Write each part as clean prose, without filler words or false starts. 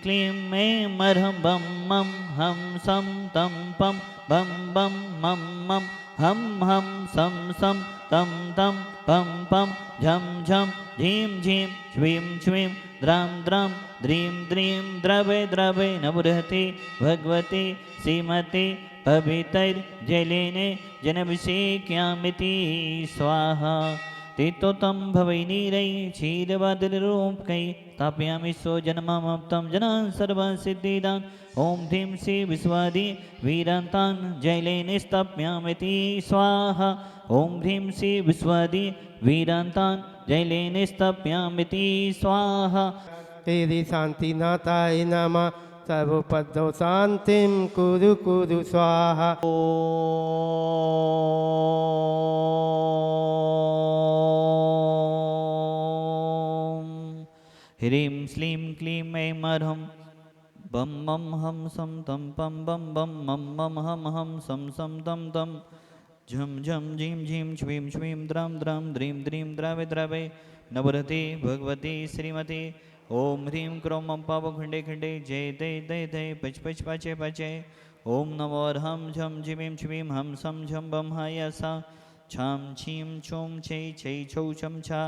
क्लीं ऐं मर्हं बं मं हं सं तं पं बं बं मं मं हं हं सं सं तं तं पं पं झं झं झीं झीं श्वीं श्वीं द्रां द्रां द्रीं द्रीं द्रवे द्रवे नमृहति भगवती श्रीमती पवितैर्जलेने जनभिषेक्यामिति स्वाहा तेतोतं भवैनीरै क्षीरवदरूपकै स्थापयामि स्वजन्ममप्तं जनान् सर्वान् सिद्धिदान् ॐ ह्रीं श्री विश्वादि वीरान्तान् जैलेन स्थापयामीति स्वाहा ॐ ह्रीं श्री विश्वादि वीरान्तान् जैलेन स्थापयामीति स्वाहा तेरी शांति नाथाय नमः सर्वपदो शांतिं कुरु कुरु स्वाहा। ह्रीं श्लीं क्लीं ऐं मर्हं बं मं हं सं तं पं बं बं मं मं हं हं सं सं तं तं झं झं झीं झीं श्वीं श्वीं द्रां द्रां द्रीं द्रीं द्रवे द्रवे नमृहति भगवती श्रीमती ओम ह्रीं क्रों मं पाव खंडे खंडे जय दय दय दय पच पच पाचे पाचे ओम नमो हम झम झिमीं श्वीं हम सं झं बं हायसा छां छीं छुं छै छै छौ छं छा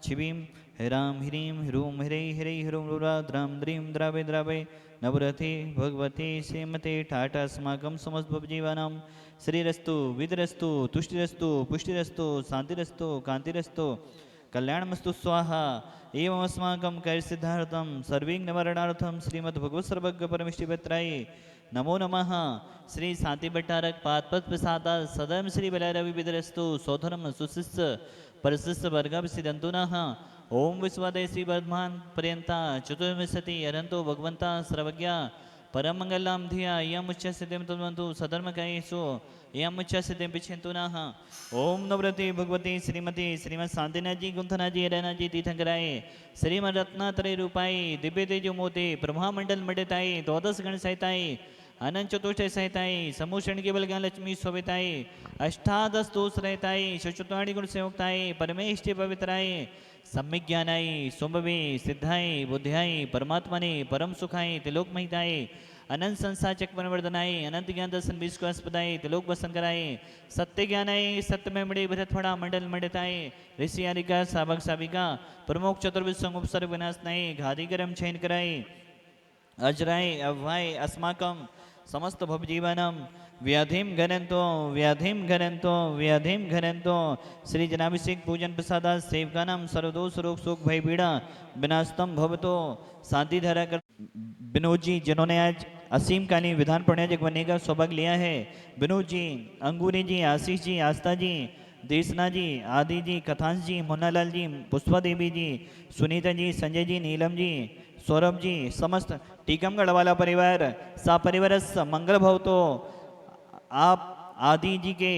छिवीं ह्रां ह्रीं ह्रूं ह्रै ह्रै ह्रूं रुरा द्रां द्रीं द्रवे द्रवे नवरति भगवती श्रीमते ठाटास्माकं समस्तभवजीवानां श्रीरस्तु विदरस्तु तुष्टिरस्तु पुष्टिरस्तु शांतिरस्तु कांतिरस्तु कल्याणमस्तु स्वाहा एवं अस्माकं कार्यसिद्धार्थं सर्विघ्ननिवारणार्थं श्रीमद्भगवत्सर्वज्ञपरमेष्ठिपत्राय नमो नमः। श्री शांति भट्टारक पादपद प्रसादा सदम श्री बलरवि विदरस्तु सौधरम सुशिष्य परशिष्य वर्गव सिदंतुनः ओम विश्वादय श्री वर्धमान पर्यंता चतुर्विंशति अरंतो भगवंता सर्वज्ञा परमंगलम धिया यम उच्च सिद्धिम तद्वंतु सधर्मकायेषु यम उच्च सिद्धिम पिछन्तु नः। ओम नवरति भगवती श्रीमती श्रीमद शांतिनाथ जी गुंथना जी रैना जी तीर्थंकराय श्रीमद रत्नात्रय रूपाय दिव्य तेजो मोते ब्रह्मामंडल मंडिताय द्वादश गण सहिताय अनंत चतुष्टय सहिताय समूषण केवल ज्ञान लक्ष्मी शोभिताय अष्टादश दोष रहताय शचुताणी गुण सेवकताय परमेष्टि पवित्राय सम्यक ज्ञानाय सुंभवे सिद्धाय बुद्ध्याय परमात्मने परम सुखाय तिलोक महिताय अनंत संसार चक्रवर्धनाय अनंत ज्ञान दर्शन विश्वास्पदाय तिलोक वसन कराय सत्य ज्ञानाय सत्य में मणि भरतफड़ा मंडल मंडिताय ऋषि आरिका सावक साविका प्रमुख चतुर्विद संगोपसर्ग विनाशनाय घाधिकरम छयन कराय अजराय अव्वाय अस्माकं समस्त भवजीवनम व्याधिम घनंतो व्याधिम घनंतो व्याधिम घनंतो श्री जनाभिषेक पूजन प्रसादा सेवकानाम सर्वदोष रोग सुख भय पीड़ा विनाशतम भवतो शांति धारा कर विनोद जी जिन्होंने आज असीम कालीन विधान पढ़ने बनने का सौभाग्य लिया है। विनोद जी, अंगूरी जी, आशीष जी, आस्था जी, देशना जी, आदि जी, कथांश जी, मुन्नालाल जी, पुष्पा देवी जी, सुनीता जी, संजय जी, नीलम जी, सौरभ जी, समस्त टीकमगढ़ वाला परिवार सा परिवार मंगल भवतो। आप आदि जी के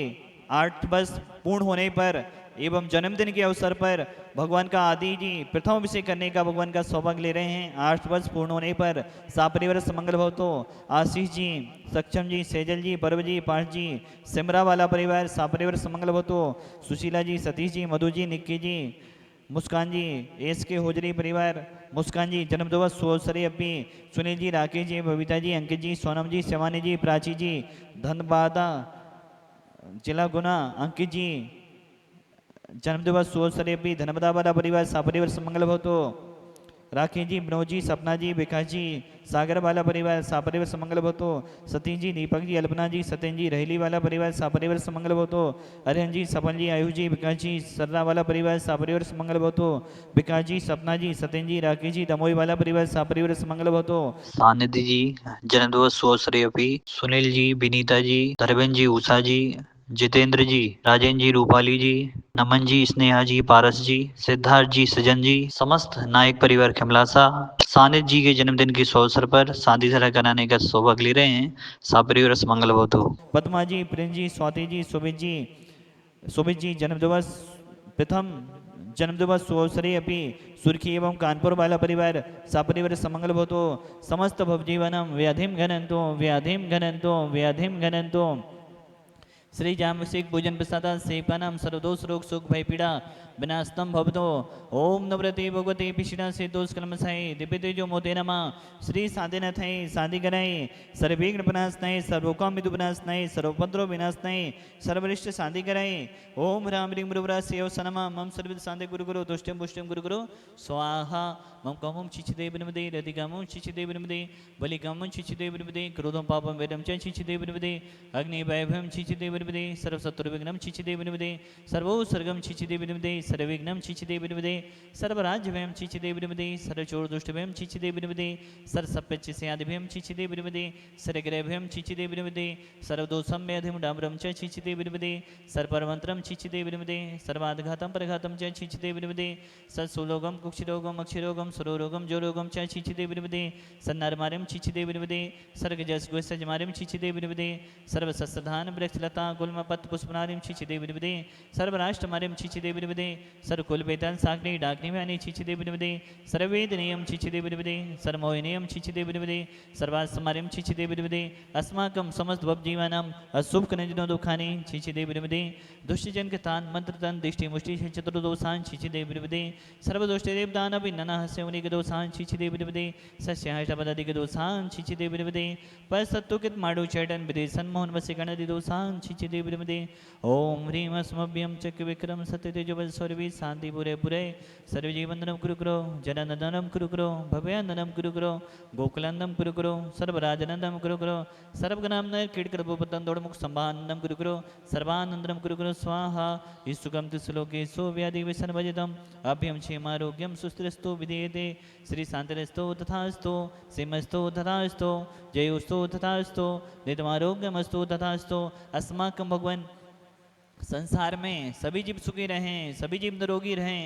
8 वर्ष पूर्ण होने पर एवं जन्मदिन के अवसर पर भगवान का आदि जी प्रथम अभिषेक करने का भगवान का सौभाग्य ले रहे हैं। 8 वर्ष पूर्ण होने पर सापरिवर मंगल भवतो। आशीष जी, सक्षम जी, सेजल जी, पर्व जी, पाठ जी, सिमरा वाला परिवार सापरिवर मंगल भवतो। सुशीला जी, सतीश जी, मधु जी, निक्की जी, मुस्कान जी, एस के होजरी परिवार मुस्कान जी जन्मदिवस सोसरे अप्पी, सुनील जी, राकेश जी, बबीता जी, अंकित जी, सोनम जी, शिवानी जी, प्राची जी, धनबादा जिला गुना, अंकित जी जन्मदिवस सोसरे अप्पी, धनबादा वाला परिवार सापरिवर मंगल भवतो। राखी जी, विनोद जी, सपना जी, विकास जी, सागर वाला परिवार सापरिवर मंगल भवतो। सतीश जी, दीपक जी, अल्पना जी, सत्यन जी, रहेली वाला परिवार सापरिवर मंगल भवतो। अरिहन जी, सपन जी, आयुष जी, विकास जी, सर्रा वाला परिवार सापरिवर मंगल भवतो। विकास जी, सपना जी, सत्यन जी, राकेश जी, दमोई वाला परिवार सापरिवर मंगल भवतो। सानिधि जी जन्मदिवस सोश्रेयपी, सुनील जी, विनीता जी, धर्मेंद्र जी, उषा जी, जितेंद्र जी, राजेंद्र जी, रूपाली जी, नमन जी, स्नेहा जी, पारस जी, सिद्धार्थ जी, सजन जी, समस्त नायक परिवार खिमलासा सानिध जी के जन्मदिन के अवसर पर शादी धरा कराने का सौभाग्य ले रहे हैं। सापरिवर मंगल भवतु। पद्मा जी, प्रिंस जी, स्वाति जी, सुमित जी जन्मदिवस प्रथम जन्मदिवस सोसरे अपि सुर्खी एवं कानपुर वाला परिवार सापरिवर समंगल भवतो। समस्त भवजीवनम व्याधिम घनंतो व्याधिम घनंतो व्याधिम घनंतो श्री जामसिक पूजन प्रसादा सेपानाम सर्वदोष रोग सुख भय पीड़ा विनाशतम भवतो ओम नवरते भगवते पिशिड़ा से दोष कलमसाए दिव्य तेजो मोते नमा श्री साधेनाथ है साधि कराए सर्वविघ्न विनाश नये सर्वोकाम विदु विनाश नये सर्वपद्रो विनाश नये सर्वरिष्ट शांति कराए ओम राम ह्रीं मृवरा सेव सनमा मम सर्विद शांति गुरु गुरु दुष्टम पुष्टम गुरु गुरु स्वाहा मम कामम चिचिदे विनमदे रतिकामम चिचिदे विनमदे बलिकामम चिचिदे विनमदे क्रोधम पापम वेदम च चिचिदे विनमदे अग्नि वैभवम चिचिदे विनमदे सर्वशत्रुविघ्नं चिचिदे विनमदे सर्वोत्सर्गं चिचिदे विनमदे सर्वविघ्नं चिचिदे विनमदे सर्वराज्यभयं चिचिदे विनमदे सर्वचोरदुष्टभयं चिचिदे विनमदे सर्वसप्यच्यस्यादिभयं चिचिदे विनमदे सर्वग्रहभयं चिचिदे विनमदे सर्वदोषम्यधिं डाम्रं च चिचिदे विनमदे सर्वपरमन्त्रं चिचिदे विनमदे सर्वाद्घातं परघातं च चिचिदे विनमदे सत्सुलोगं कुक्षिरोगं अक्षिरोगं सुरोरोगं जोरोगं च चिचिदे विनमदे सन्नरमार्यं चिचिदे विनमदे सर्गजस्गुसजमार्यं चिचिदे विनमदे सर्वसस्यधान वृक्षलता गुल्मपत् पुष्पनारिं चिचिदे विनमदे सर्वराष्ट्रमार्यं चिचिदे विनमदे सर्वकुलवेतन साग्नि डाग्निव्यानि चिचिदे विनमदे सर्ववेदनीयं चिचिदे विनमदे सर्वमोहिनीयं चिचिदे विनमदे सर्वास्मार्यं चिचिदे विनमदे अस्माकं समस्त भवजीवानां अशुभकनजनो दुःखानि चिचिदे विनमदे दुष्टजनकतान् मंत्रतान् दिष्टि मुष्टि चतुर्दोषान् चिचिदे विनमदे सर्वदोष्टदेवदानपि ननहस्य उनिकदोषान् चिचिदे विनमदे सस्याष्टपदादिकदोषान् चिचिदे विनमदे परसत्तुकित माडु चैटन विदे सन्मोहन वसिकणदि दोषान् चिचिदे विनमदे ओम ह्रीं अस्मभ्यं चक्र विक्रम सत्यतेजोवल सर्वे शांति पुरे पुरे सर्वजीवनदनं कुरु कुरु जनानन्दनं कुरु कुरु भव्यानन्दनं कुरु कुरु गोकुलानन्दं कुरु कुरु सर्वराजनन्दं कुरु कुरु सर्वगणामन कीटकृतपतन दौड़मुख संभानन्दं कुरु कुरु सर्वानन्दनं कुरु कुरु स्वाहा ईसुकं तिस्लोकेषु व्याधिविषणभजितं अभ्यं क्षेमारोग्यं सुस्थिरस्तु विधीयते श्री शान्तिरस्तु तथास्तु सिंहस्तु तथास्तु जयोस्तु तथास्तु नित्यमारोग्यमस्तु तथास्तु अस्माकं भगवन् संसार में सभी जीव सुखी रहें सभी जीव निरोगी रहें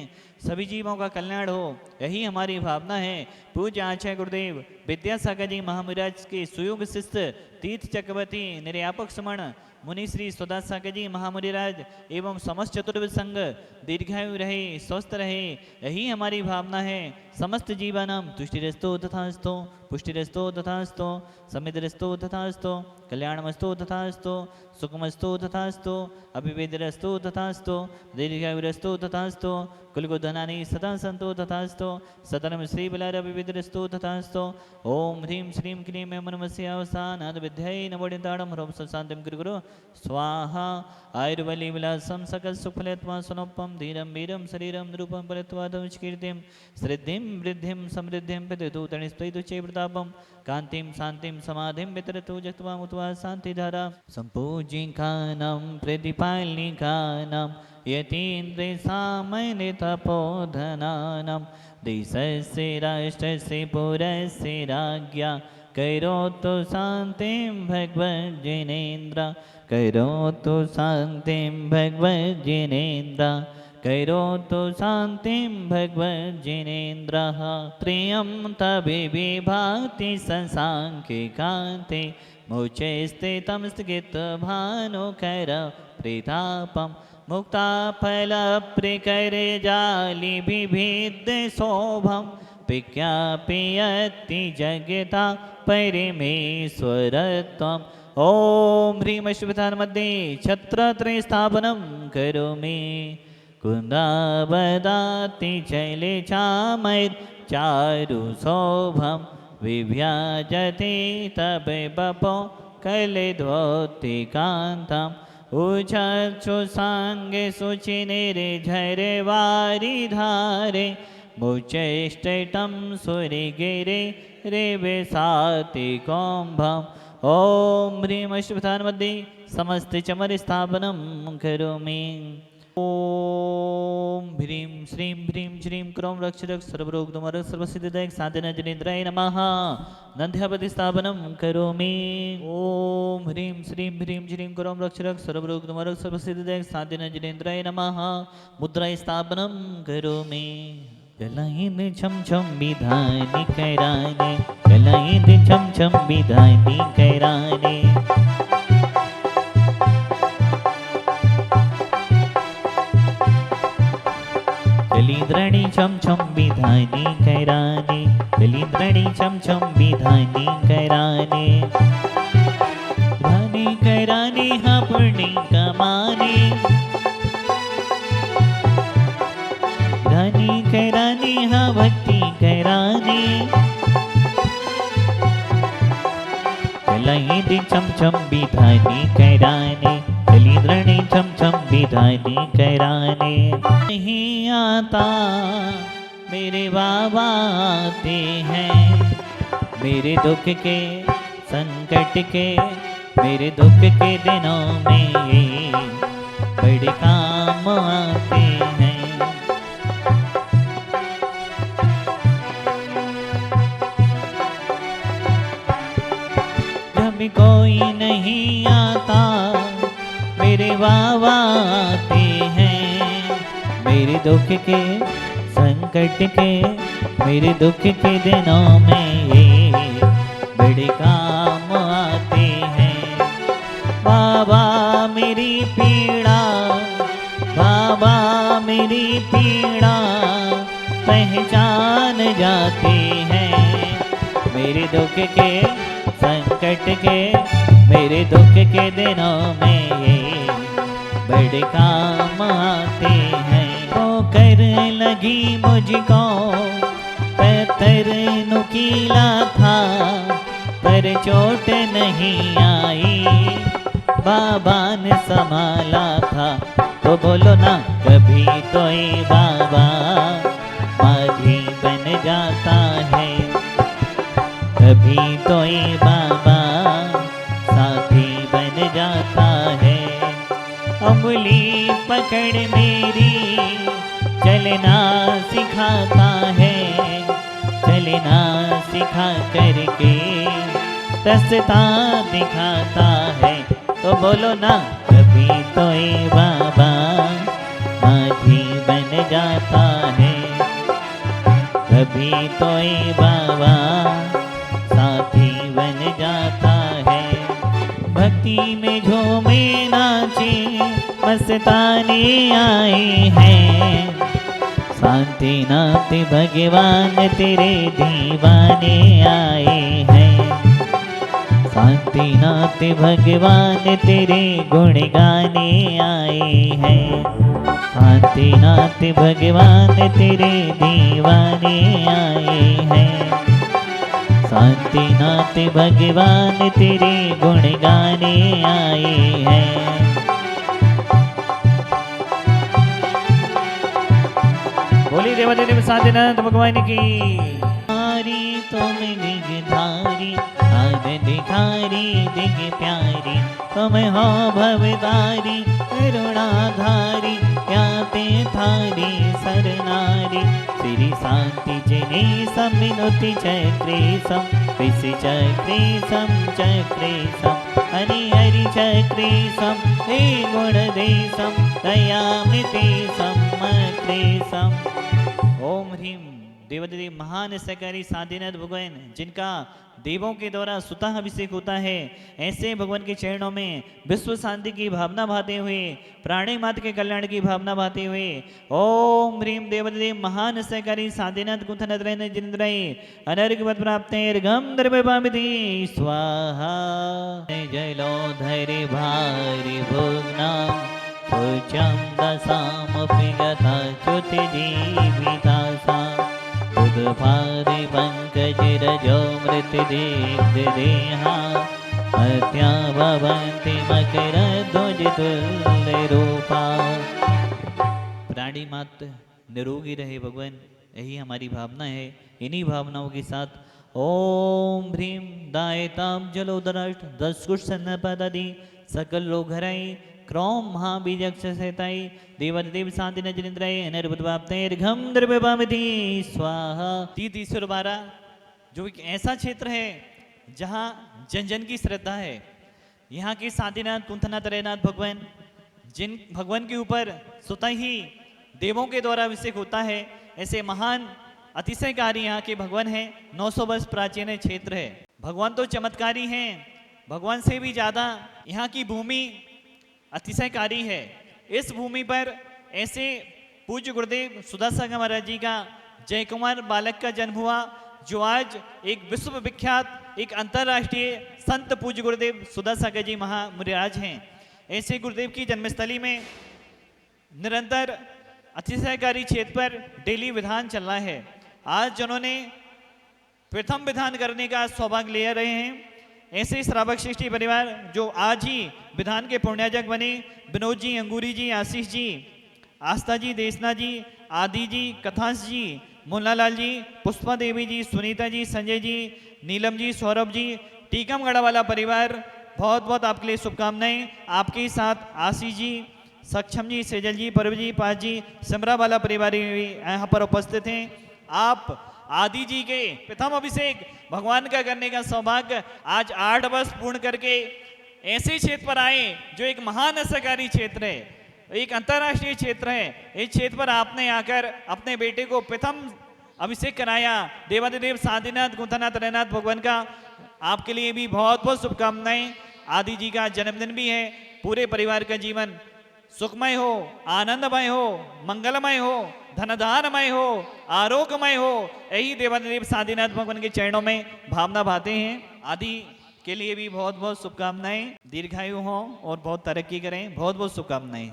सभी जीवों का कल्याण हो यही हमारी भावना है। पूज्य आचार्य गुरुदेव विद्यासागर जी महामुराज के सुयोग शिष्य तीर्थ चक्रवर्ती निर्यापक समण मुनि श्री सदासागर जी महामुनिराज एवं समस्त चतुर्विद संघ दीर्घायु रहे स्वस्थ रहे यही हमारी भावना है। समस्त जीवानां तुष्टिरस्तो तथास्तु पुष्टिरस्तो तथास्तु समितिरस्तो तथास्तु कल्याणमस्तु तथास्तु सुखमस्तु तथास्तु अभिवेदरस्तु तथास्तु दीर्घायुरस्तु तथास्तु कुलगोधनानि सदा सन्तु तथास्तु सतरं श्रीबलारविविदरस्तु तथास्तु ओम ह्रीं श्रीं क्लीं ऐं नमस्य अवसानाद् विद्यै नवोदिताडं ह्रौं शान्तिं कुरु कुरु स्वाहा आयुर्बली विलासं सकल सुफलत्वा सुनोपम धीरं वीरं शरीरं निरूपं परत्वादुष्कीर्तिं श्रद्धिं वृद्धिं समृद्धिं पितृतूतनिस्तैतु चे प्रतापं कान्तिं शान्तिं समाधिं वितरतु जत्वा मुत्वा शान्तिधारा सम्पूजिकानां प्रतिपालिकानां यतीन्द्रसामनितपोधनानां देशस्य राष्ट्रस्य पुरस्य राज्ञा करोतु शान्तिं भगवज्जिनेन्द्र करोतु शान्तिं भगवज्जिनेन्द्र करोतु शान्तिं भगवज्जिनेन्द्रः प्रियं तविभाति संसाङ्ख्यिकान्ते मुचैस्ते तं स्थितभानुकर प्रेतापं मुक्ताफलप्रिकरे जालिबिभिद्यशोभं विज्ञापयति जगता परमेश्वरत्वम् ॐ ह्रीं अश्वत्थामध्ये छत्रत्रयस्थापनं करोमि कुन्दावदाति शैले चामैर्चारुशोभं विभ्याजते तपो कलिध्वोत्तिकान्तम् उच्छुसाङ्गे शुचिनिरे झरे वारिधारे मुचैष्टं सुरिगिरे रेवेशाति कुम्भम् ॐ ह्रीं अश्वत्थामध्ये समस्त चमरस्थापनं करोमि ॐ ह्रीं श्रीं ह्रीं श्रीं क्रों रक्ष रक्ष सर्वरोगदमर सर्वसिद्धिदायक साधनजनेन्द्राय नमः नन्द्यापति स्थापनं करोमि ॐ ह्रीं श्रीं ह्रीं श्रीं क्रों रक्ष रक्ष सर्वरोगदमर सर्वसिद्धिदायक साधनजनेन्द्राय नमः मुद्राय स्थापनं करोमि कलायिद छम छम विधानि कैराने कलायिद छम छम विधानि कैराने कलिद्रणी छम छम विधानि कैराने कलिद्रणी छम छम विधानि कैराने विधानि कराने हाँ पुण्य कमाने, धनी कराने हाँ भक्ति कराने, चलाई दे चम चम विधानी कराने, चली द्रणी चम चम विधानी कराने। नहीं आता मेरे बाबा आते हैं, मेरे दुख के संकट के, मेरे दुख के दिनों में बड़े काम आते हैं। जब कोई नहीं आता मेरे बाबा आते हैं, मेरे दुख के संकट के, मेरे दुख के दिनों में बड़े काम आते हैं। बाबा मेरी पीड़ा, बाबा मेरी पीड़ा पहचान जाते हैं, मेरे दुख के संकट के, मेरे दुख के दिनों में बड़े काम आते हैं। वो कर लगी मुझको पत्थर नुकीला था, पर चोट नहीं आई, बाबा ने संभाला था। तो बोलो ना कभी तो ये बाबा माधी बन जाता है, कभी तो ये बाबा साथी बन जाता है। उंगली पकड़ मेरी चलना सिखाता है, चलना सिखा करके रास्ता दिखाता है। तो बोलो ना कभी तो ये बाबा माधी बन जाता है, कभी तो ये बाबा साथी बन जाता है। भक्ति में झूमे नाचे मस्ताने आए हैं, शांतिनाथ भगवान तेरे दीवाने आए हैं, शांतिनाथ भगवान तेरे गुण गाने आए हैं, शांतिनाथ भगवान तेरे दीवाने आए हैं, शांतिनाथ भगवान तेरे गुण गाने आए हैं। बोली देवादेव शांतिनाथ भगवान की। धारी तुम निजधारी, आनंदधारी दिग प्यारी, तुम हो भवधारी करुणाधारी, याते थारी सरनारी। श्री शांति जने समिनुति चक्रेशम, विष चक्रेशम चक्रेशम, हरि हरि चक्रेशम, हे गुणदेशम दयामृतेशम मक्रेशम। ओम ह्रीम देवदेव महान सहकारी शांतिनाथ भगवान, जिनका देवों के द्वारा स्वतः अभिषेक होता है, ऐसे भगवान के चरणों में विश्व शांति की भावना भाते हुए, प्राणी मात्र के कल्याण की भावना भाते हुए, ओम ह्रीम देवदेव महान सहकारी शांतिनाथ कुंथनत्रय जिंद्रय अनर्घ पद प्राप्तेर्घम द्रव्यपामिति स्वाहा। जलोधरि भारि भुग्ना शुचम दशामपि गता च्युति जीविता सा, उद्भारि पंकज रजो मृत देहा, हत्या भवन्ति मकर ध्वज तुल्य रूपा। प्राणी मात्र निरोगी रहे भगवान, यही हमारी भावना है। इन्हीं भावनाओं के साथ ओम ह्रीम दायताम जलोदराष्ट 10 कुश सन्नपदादि सकल लोग हराई, क्रोम महाबीजक सहताई, देवदेव शांति नजरिंद्राय अनर्भुतवाप्तेर्घम द्रव्यपामिति स्वाहा। तीसर 12 जो एक ऐसा क्षेत्र है जहाँ जन जन की श्रद्धा है। यहाँ के शांतिनाथ कुंथनाथ रैनाथ भगवान, जिन भगवान के ऊपर स्वतः ही देवों के द्वारा अभिषेक होता है, ऐसे महान अतिशयकारी यहाँ के भगवान हैं। 900 वर्ष प्राचीन क्षेत्र है। भगवान तो चमत्कारी हैं, भगवान से भी ज़्यादा यहाँ की भूमि अतिशयकारी है। इस भूमि पर ऐसे पूज्य गुरुदेव सुदासागर महाराज जी का जय कुमार बालक का जन्म हुआ, जो आज एक विश्व विख्यात एक अंतर्राष्ट्रीय संत पूज्य गुरुदेव सुदर्शन जी महामुनिराज हैं। ऐसे गुरुदेव की जन्मस्थली में निरंतर अतिशयकारी क्षेत्र पर डेली विधान चल रहा है। आज जिन्होंने प्रथम विधान करने का सौभाग्य ले रहे हैं, ऐसे श्रावक सृष्टि परिवार जो आज ही विधान के पुण्याजक बने, विनोद जी, अंगूरी जी, आशीष जी, आस्था जी, देशना जी, आदि जी, कथांश जी, मुन्नालाल जी, पुष्पा देवी जी, सुनीता जी, संजय जी, नीलम जी, सौरभ जी, टीकमगढ़ वाला परिवार, बहुत बहुत आपके लिए शुभकामनाएं। आपके साथ आशीष जी, सक्षम जी, सेजल जी, परव जी, पास जी, समरा वाला परिवार भी यहाँ पर उपस्थित हैं। आप आदि जी के प्रथम अभिषेक भगवान का करने का सौभाग्य आज 8 वर्ष पूर्ण करके ऐसे क्षेत्र पर आए जो एक महान सरकारी क्षेत्र है, एक अंतर्राष्ट्रीय क्षेत्र है। इस क्षेत्र पर आपने आकर अपने बेटे को प्रथम अभिषेक कराया। देवादिदेव साधीनाथ गुंथानाथ रैनाथ भगवान का आपके लिए भी बहुत बहुत शुभकामनाएं। आदि जी का जन्मदिन भी है। पूरे परिवार का जीवन सुखमय हो, आनंदमय हो, मंगलमय हो, धनधानमय हो, आरोग्यमय हो, यही देवादिदेव साधीनाथ भगवान के चरणों में भावना भाते हैं। आदि के लिए भी बहुत बहुत शुभकामनाएं। दीर्घायु हो और बहुत तरक्की करें। बहुत बहुत शुभकामनाएं।